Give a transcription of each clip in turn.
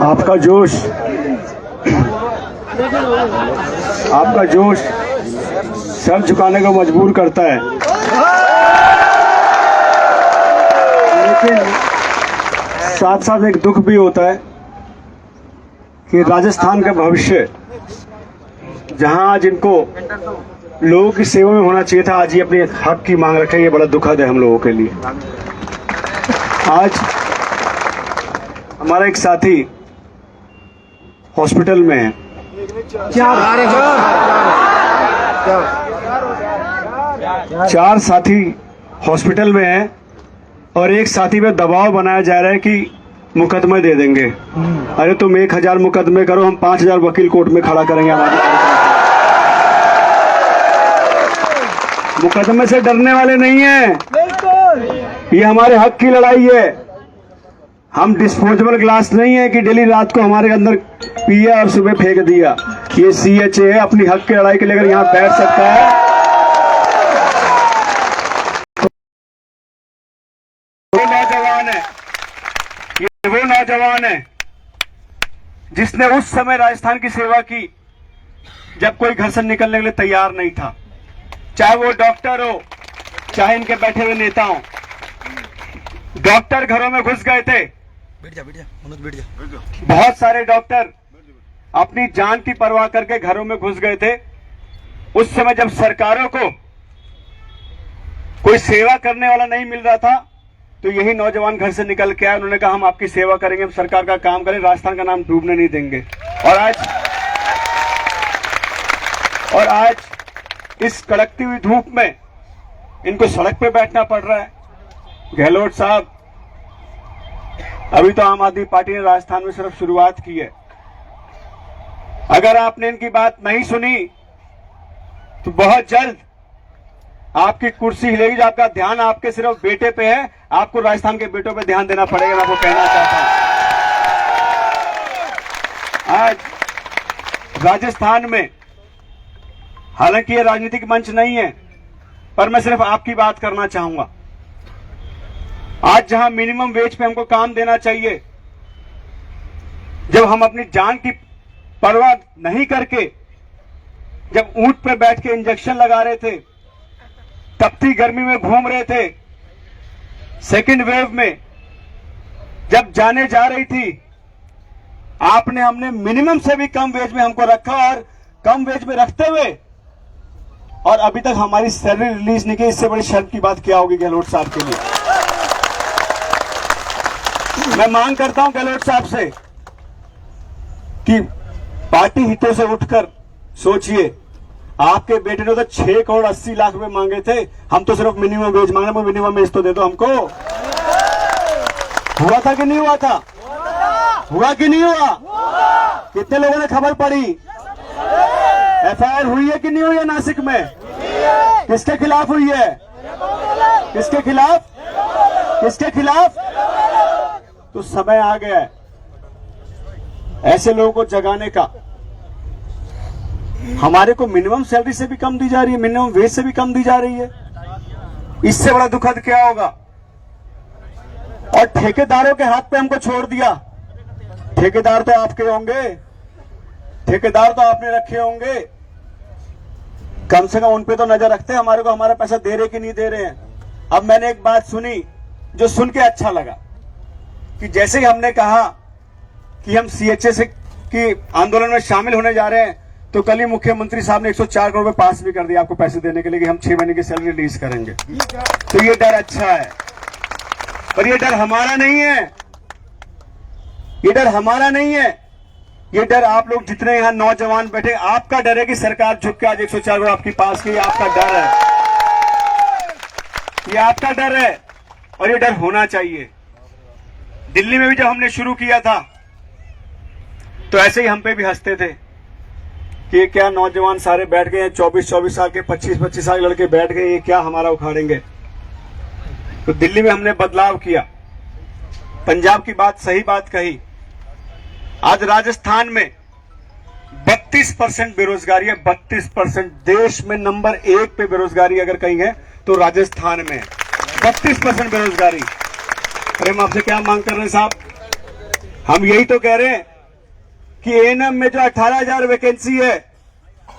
आपका जोश सर झुकाने को मजबूर करता है, लेकिन साथ साथ एक दुख भी होता है कि राजस्थान का भविष्य जहां आज इनको लोगों की सेवा में होना चाहिए था, आज ये अपने हक की मांग रखे। ये बड़ा दुखद है हम लोगों के लिए। आज हमारा एक साथी हॉस्पिटल में है, चार साथी हॉस्पिटल में हैं और एक साथी पे दबाव बनाया जा रहा है कि मुकदमे दे देंगे। अरे तुम 1000 मुकदमे करो, हम 5000 वकील कोर्ट में खड़ा करेंगे। हमारे मुकदमे से डरने वाले नहीं है, ये हमारे हक की लड़ाई है। हम डिस्पोजेबल ग्लास नहीं है कि डेली रात को हमारे अंदर पिया और सुबह फेंक दिया। ये CHA है, अपनी हक की लड़ाई के लिए अगर यहाँ बैठ सकता है वो नौजवान है, ये वो नौजवान है जिसने उस समय राजस्थान की सेवा की जब कोई घर से निकलने के लिए तैयार नहीं था, चाहे वो डॉक्टर हो चाहे इनके बैठे हुए नेता हो। डॉक्टर घरों में घुस गए थे, बहुत सारे डॉक्टर अपनी जान की परवाह करके घरों में घुस गए थे। उस समय जब सरकारों को कोई सेवा करने वाला नहीं मिल रहा था, तो यही नौजवान घर से निकल के आए। उन्होंने कहा हम आपकी सेवा करेंगे, हम सरकार का काम करें, राजस्थान का नाम डूबने नहीं देंगे। और आज इस कड़कती हुई धूप में इनको सड़क पे बैठना पड़ रहा है। गहलोत साहब, अभी तो आम आदमी पार्टी ने राजस्थान में सिर्फ शुरुआत की है। अगर आपने इनकी बात नहीं सुनी तो बहुत जल्द आपकी कुर्सी हिलेगी। जो आपका ध्यान आपके सिर्फ बेटे पे है, आपको राजस्थान के बेटों पे ध्यान देना पड़ेगा। मैं आपको कहना चाहता हूं, आज राजस्थान में हालांकि ये राजनीतिक मंच नहीं है, पर मैं सिर्फ आपकी बात करना चाहूंगा। आज जहां मिनिमम वेज पे हमको काम देना चाहिए, जब हम अपनी जान की परवाह नहीं करके जब ऊंट पे बैठ के इंजेक्शन लगा रहे थे, तपती गर्मी में घूम रहे थे, सेकेंड वेव में जब जाने जा रही थी, हमने मिनिमम से भी कम वेज में हमको रखा और कम वेज में रखते हुए और अभी तक हमारी सैलरी रिलीज नहीं की। इससे बड़ी शर्म की बात क्या होगी गहलोत साहब के लिए। मैं मांग करता हूं गहलोत साहब से कि पार्टी हितों से उठकर सोचिए। आपके बेटे ने तो 6 करोड़ 80 लाख रुपए मांगे थे, हम तो सिर्फ मिनिमम वेज मांग रहे हैं। मिनिमम वेज तो दे दो हमको। हुआ था कि नहीं हुआ था? हुआ कि नहीं हुआ? कितने लोगों ने खबर पड़ी? FIR हुई है कि नहीं हुई है नासिक में? किसके खिलाफ हुई है? किसके खिलाफ? किसके खिलाफ? तो समय आ गया है ऐसे लोगों को जगाने का। हमारे को मिनिमम सैलरी से भी कम दी जा रही है, मिनिमम वेज से भी कम दी जा रही है। इससे बड़ा दुखद क्या होगा? और ठेकेदारों के हाथ पे हमको छोड़ दिया। ठेकेदार तो आपके होंगे, ठेकेदार तो आपने रखे होंगे, कम से कम उन पे तो नजर रखते हैं हमारे को, हमारा पैसा दे रहे कि नहीं दे रहे हैं। अब मैंने एक बात सुनी जो सुन के अच्छा लगा कि जैसे ही हमने कहा कि हम CHA से की आंदोलन में शामिल होने जा रहे हैं, तो कल ही मुख्यमंत्री साहब ने 104 करोड़ रुपए पास भी कर दिया आपको पैसे देने के लिए कि हम 6 महीने की सैलरी रिलीज करेंगे। तो ये डर अच्छा है, पर ये डर हमारा नहीं है। ये डर हमारा नहीं है, ये डर आप लोग जितने यहां नौजवान बैठे, आपका डर है कि सरकार झुक के आज 104 करोड़ आपके पास की। आपका डर है, ये आपका डर है और ये डर होना चाहिए। दिल्ली में भी जब हमने शुरू किया था तो ऐसे ही हम पे भी हंसते थे कि क्या नौजवान सारे बैठ गए हैं, 24-24 साल के, 25-25 साल के लड़के बैठ गए, ये क्या हमारा उखाड़ेंगे। तो दिल्ली में हमने बदलाव किया, पंजाब की बात सही बात कही। आज राजस्थान में 32% बेरोजगारी है, 32%। देश में नंबर 1 पे बेरोजगारी अगर कहीं है तो राजस्थान में है, 32% बेरोजगारी। अरे हम आपसे क्या मांग कर रहे हैं साहब? हम यही तो कह रहे हैं कि एएनएम में जो 18,000 वैकेंसी है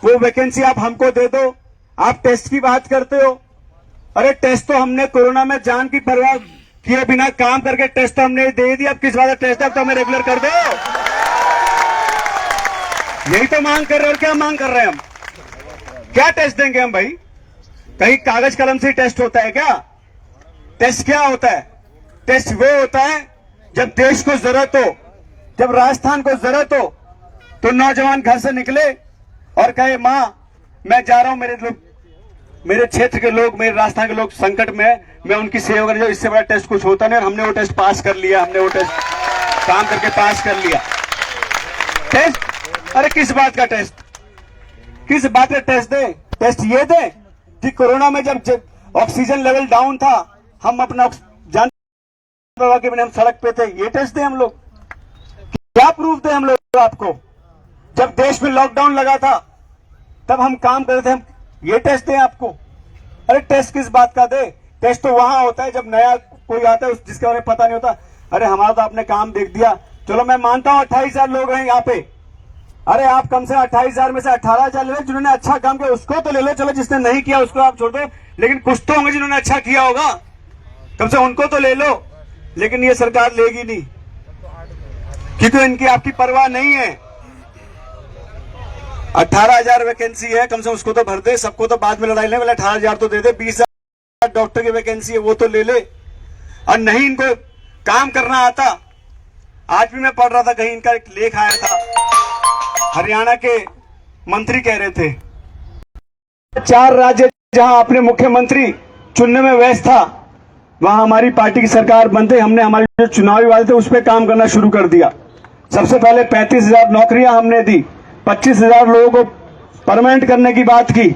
वो वैकेंसी आप हमको दे दो। आप टेस्ट की बात करते हो। अरे टेस्ट तो हमने कोरोना में जान की परवाह किए बिना काम करके टेस्ट तो हमने दे दिया। अब किस बात का टेस्ट है, अब तो हमें रेगुलर कर दो। यही तो मांग कर रहे हैं। और क्या मांग कर रहे हैं हम? क्या टेस्ट देंगे हम भाई? कहीं कागज कलम से टेस्ट होता है क्या? टेस्ट क्या होता है? टेस्ट वो होता है जब देश को जरूरत हो, जब राजस्थान को जरूरत हो, तो नौजवान घर से निकले और कहे मां मैं जा रहा हूं, मेरे क्षेत्र के लोग, मेरे राजस्थान के लोग संकट में है, मैं उनकी सेवा कर। जो इससे बड़ा टेस्ट कुछ होता नहीं। और हमने वो टेस्ट पास कर लिया, हमने वो टेस्ट काम करके पास कर लिया। टेस्ट, अरे किस बात का टेस्ट? किस बात का टेस्ट दे? टेस्ट ये दे कि कोरोना में जब ऑक्सीजन लेवल डाउन था, हम अपना जान के बिना हम सड़क पे थे, ये टेस्ट दे हम लोग? क्या प्रूफ दे हम लोग आपको? जब देश में लॉकडाउन लगा था तब हम काम कर रहे थे, हम ये टेस्ट दें आपको? अरे टेस्ट किस बात का दे? टेस्ट तो वहां होता है जब नया कोई आता है जिसके बारे में पता नहीं होता। अरे हमारा तो आपने काम देख दिया, चलो मैं मानता हूं 28,000 लोग हैं यहाँ पे। अरे आप कम से 28,000 में से 18,000 ले लो जिन्होंने अच्छा काम किया, उसको तो ले लो। चलो जिसने नहीं किया उसको आप छोड़ दो, लेकिन कुछ तो होंगे जिन्होंने अच्छा किया होगा, कम से उनको तो ले लो। लेकिन ये सरकार लेगी नहीं, क्योंकि इनकी आपकी परवाह नहीं है। 18,000 वैकेंसी है, कम से कम उसको तो भर दे। सबको तो बाद में लड़ाई ले, बोले 18,000 तो दे दे। 20,000 डॉक्टर की वैकेंसी है, वो तो ले ले। और नहीं इनको काम करना आता। आज भी मैं पढ़ रहा था, कहीं इनका एक लेख आया था, हरियाणा के मंत्री कह रहे थे 4 राज्य जहां अपने मुख्यमंत्री चुनने में व्यस्त था, वहां हमारी पार्टी की सरकार बनते हमने हमारे जो चुनावी वादे थे उस पर काम करना शुरू कर दिया। सबसे पहले 35,000 नौकरियां हमने दी, 25,000 लोगों को परमानेंट करने की बात की।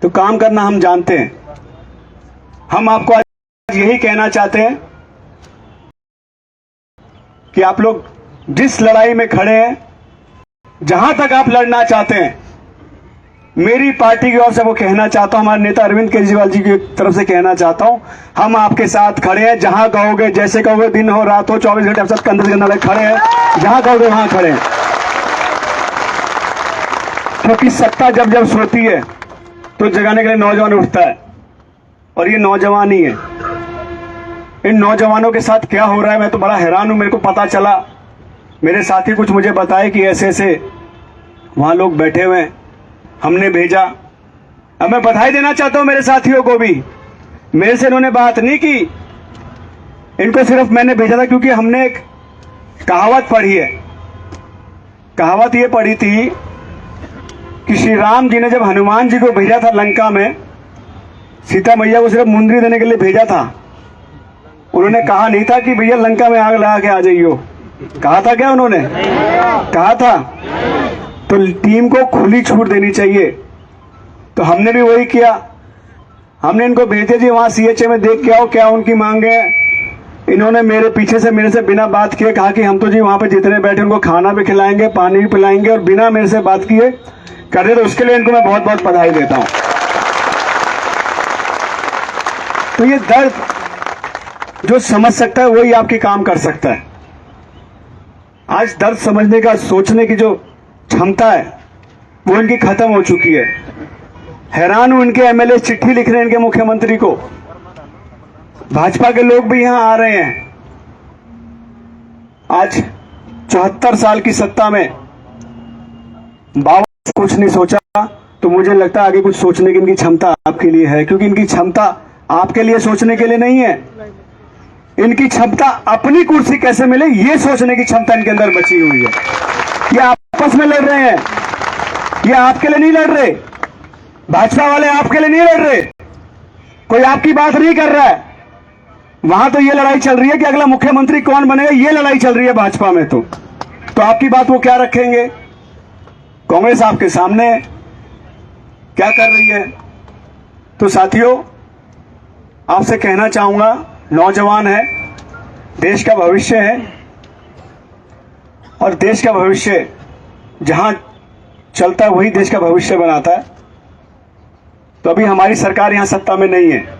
तो काम करना हम जानते हैं। हम आपको आज यही कहना चाहते हैं कि आप लोग जिस लड़ाई में खड़े हैं, जहां तक आप लड़ना चाहते हैं, मेरी पार्टी की ओर से वो कहना चाहता हूं, हमारे नेता अरविंद केजरीवाल जी की तरफ से कहना चाहता हूं, हम आपके साथ खड़े हैं। जहां कहोगे, जैसे कहोगे, दिन हो रात हो, 24 घंटे आप सब कंधे से कंधा खड़े हैं। जहां कहोगे वहां खड़े हैं। क्योंकि सत्ता जब जब सोती है तो जगाने के लिए नौजवान उठता है, और ये नौजवान ही है। इन नौजवानों के साथ क्या हो रहा है, मैं तो बड़ा हैरान हूं। मेरे को पता चला, मेरे साथी कुछ मुझे बताए कि ऐसे ऐसे वहां लोग बैठे हुए हैं, हमने भेजा। अब मैं बधाई देना चाहता हूं मेरे साथियों को भी। मेरे से इन्होंने बात नहीं की, इनको सिर्फ मैंने भेजा था क्योंकि हमने एक कहावत पढ़ी है। कहावत ये पढ़ी थी कि श्री राम जी ने जब हनुमान जी को भेजा था लंका में, सीता मैया को सिर्फ मुंदरी देने के लिए भेजा था। उन्होंने कहा नहीं था कि भैया लंका में आग लगा के आ जाइयो। कहा था क्या उन्होंने? कहा था? तो टीम को खुली छूट देनी चाहिए। तो हमने भी वही किया। हमने इनको भेजे जी वहां सीएचए में देख के आओ क्या उनकी मांगे हैं। इन्होंने मेरे पीछे से मेरे से बिना बात किए कहा कि हम तो जी वहां पे जितने बैठे उनको खाना भी खिलाएंगे, पानी भी पिलाएंगे, और बिना मेरे से बात किए कर रहे। तो उसके लिए इनको मैं बहुत बहुत बधाई देता हूं। तो ये दर्द जो समझ सकता है वही आपकी काम कर सकता है। आज दर्द समझने का, सोचने की जो क्षमता है वो इनकी खत्म हो चुकी है। हैरान हूं, इनके एमएलए चिट्ठी लिख रहे हैं इनके मुख्यमंत्री को। भाजपा के लोग भी यहां आ रहे हैं। आज 74 साल की सत्ता में बाबा कुछ नहीं सोचा, तो मुझे लगता है आगे कुछ सोचने की इनकी क्षमता आपके लिए है। क्योंकि इनकी क्षमता आपके लिए सोचने के लिए नहीं है, इनकी क्षमता अपनी कुर्सी कैसे मिले ये सोचने की क्षमता इनके अंदर बची हुई है। ये आपस में लड़ रहे हैं, ये आपके लिए नहीं लड़ रहे। भाजपा वाले आपके लिए नहीं लड़ रहे, कोई आपकी बात नहीं कर रहा है। वहां तो ये लड़ाई चल रही है कि अगला मुख्यमंत्री कौन बनेगा, ये लड़ाई चल रही है भाजपा में। तो आपकी बात वो क्या रखेंगे? कांग्रेस आपके सामने क्या कर रही है? तो साथियों, आपसे कहना चाहूंगा, नौजवान है, देश का भविष्य है, और देश का भविष्य जहां चलता है वही देश का भविष्य बनाता है। तो अभी हमारी सरकार यहां सत्ता में नहीं है।